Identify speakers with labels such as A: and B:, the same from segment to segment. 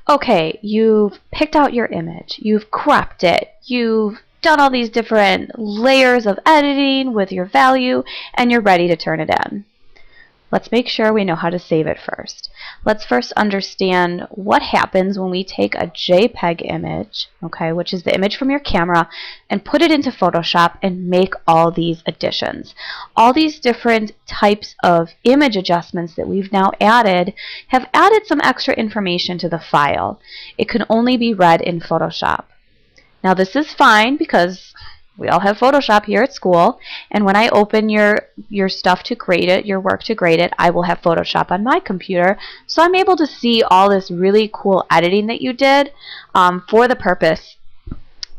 A: okay, you've picked out your image, you've cropped it, you've done all these different layers of editing with your value, and you're ready to turn it in. Let's make sure we know how to save it first. Let's first understand what happens when we take a JPEG image, okay, which is the image from your camera, and put it into Photoshop and make all these additions. All these different types of image adjustments that we've now added have added some extra information to the file. It can only be read in Photoshop. Now this is fine because we all have Photoshop here at school, and when I open your stuff to grade it, your work to grade it, I will have Photoshop on my computer, so I'm able to see all this really cool editing that you did for the purpose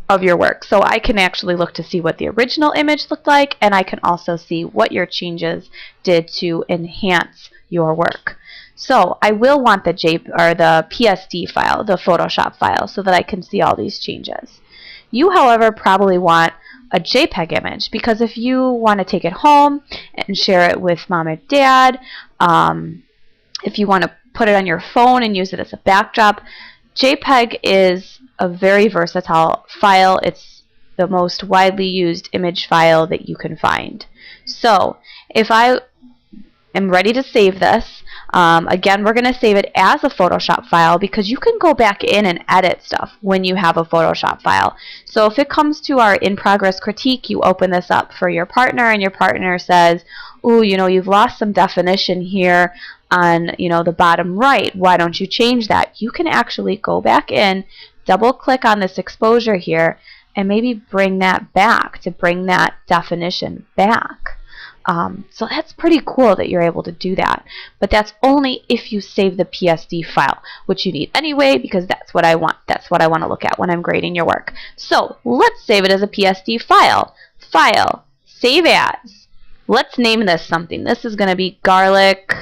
A: of your work. So I can actually look to see what the original image looked like, and I can also see what your changes did to enhance your work. So I will want the PSD file, the Photoshop file, so that I can see all these changes. You, however, probably want a JPEG image, because if you want to take it home and share it with mom and dad, if you want to put it on your phone and use it as a backdrop, JPEG is a very versatile file. It's the most widely used image file that you can find. So if I am ready to save this, again, we're going to save it as a Photoshop file because you can go back in and edit stuff when you have a Photoshop file. So if it comes to our in-progress critique, you open this up for your partner and your partner says, ooh, you know, you've lost some definition here on, you know, the bottom right. Why don't you change that? You can actually go back in, double click on this exposure here, and maybe bring that back to bring that definition back. So that's pretty cool that you're able to do that. But that's only if you save the PSD file, which you need anyway because that's what I want. That's what I want to look at when I'm grading your work. So let's save it as a PSD file. File, save as. Let's name this something. This is going to be garlic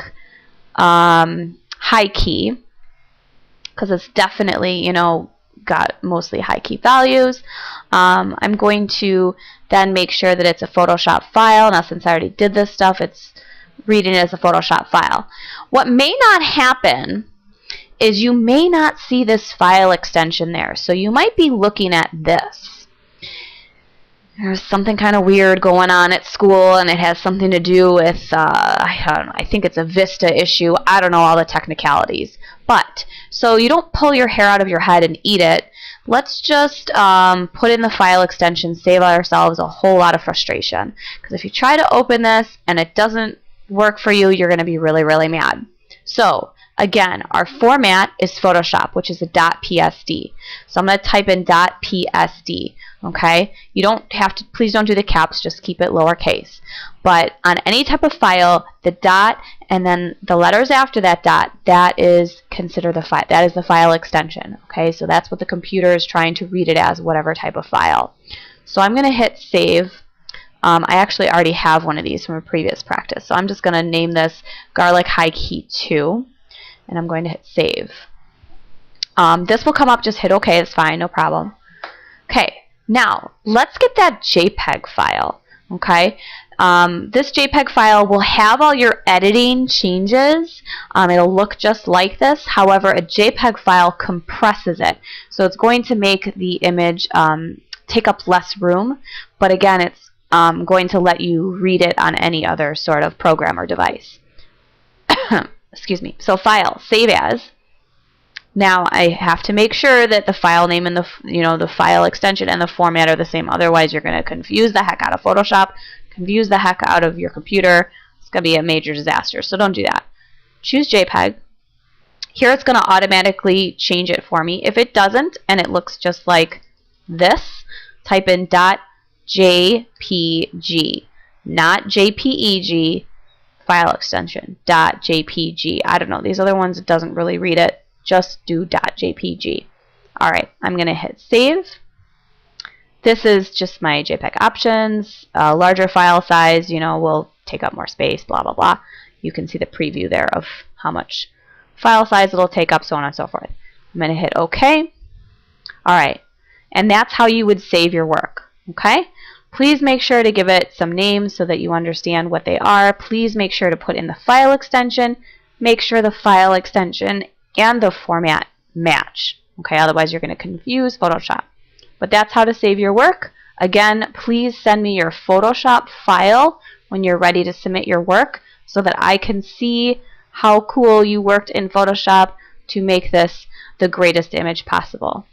A: high key because it's definitely, you know, got mostly high key values. I'm going to then make sure that it's a Photoshop file. Now since I already did this stuff, it's reading it as a Photoshop file. What may not happen is you may not see this file extension there. So you might be looking at this. There's something kind of weird going on at school, and it has something to do with, I don't know, I think it's a Vista issue. I don't know all the technicalities. But, so you don't pull your hair out of your head and eat it. Let's just put in the file extension, save ourselves a whole lot of frustration. Because if you try to open this and it doesn't work for you, you're going to be really, really mad. So, again, our format is Photoshop, which is a .psd. So I'm going to type in .psd. Okay? You don't have to, please don't do the caps, just keep it lowercase. But on any type of file, the dot and then the letters after that dot, that is considered the file. That is the file extension. Okay? So that's what the computer is trying to read it as, whatever type of file. So I'm going to hit save. I actually already have one of these from a previous practice. So I'm just going to name this Garlic High Key 2. And I'm going to hit save. This will come up, just hit OK, it's fine, no problem. Okay, now let's get that JPEG file. Okay, this JPEG file will have all your editing changes. It'll look just like this. However, a JPEG file compresses it. So it's going to make the image take up less room. But again, it's going to let you read it on any other sort of program or device. Excuse me. So file, save as. Now I have to make sure that the file name and the file extension and the format are the same. Otherwise, you're going to confuse the heck out of Photoshop, confuse the heck out of your computer. It's going to be a major disaster. So don't do that. Choose JPEG. Here it's going to automatically change it for me. If it doesn't and it looks just like this, type in .jpg, not JPEG. File extension, .jpg. I don't know, these other ones, it doesn't really read it. Just do .jpg. Alright, I'm going to hit save. This is just my JPEG options. Larger file size, you know, will take up more space, blah, blah, blah. You can see the preview there of how much file size it'll take up, so on and so forth. I'm going to hit OK. Alright, and that's how you would save your work. Okay? Please make sure to give it some names so that you understand what they are. Please make sure to put in the file extension. Make sure the file extension and the format match. Okay, otherwise you're going to confuse Photoshop. But that's how to save your work. Again, please send me your Photoshop file when you're ready to submit your work so that I can see how cool you worked in Photoshop to make this the greatest image possible.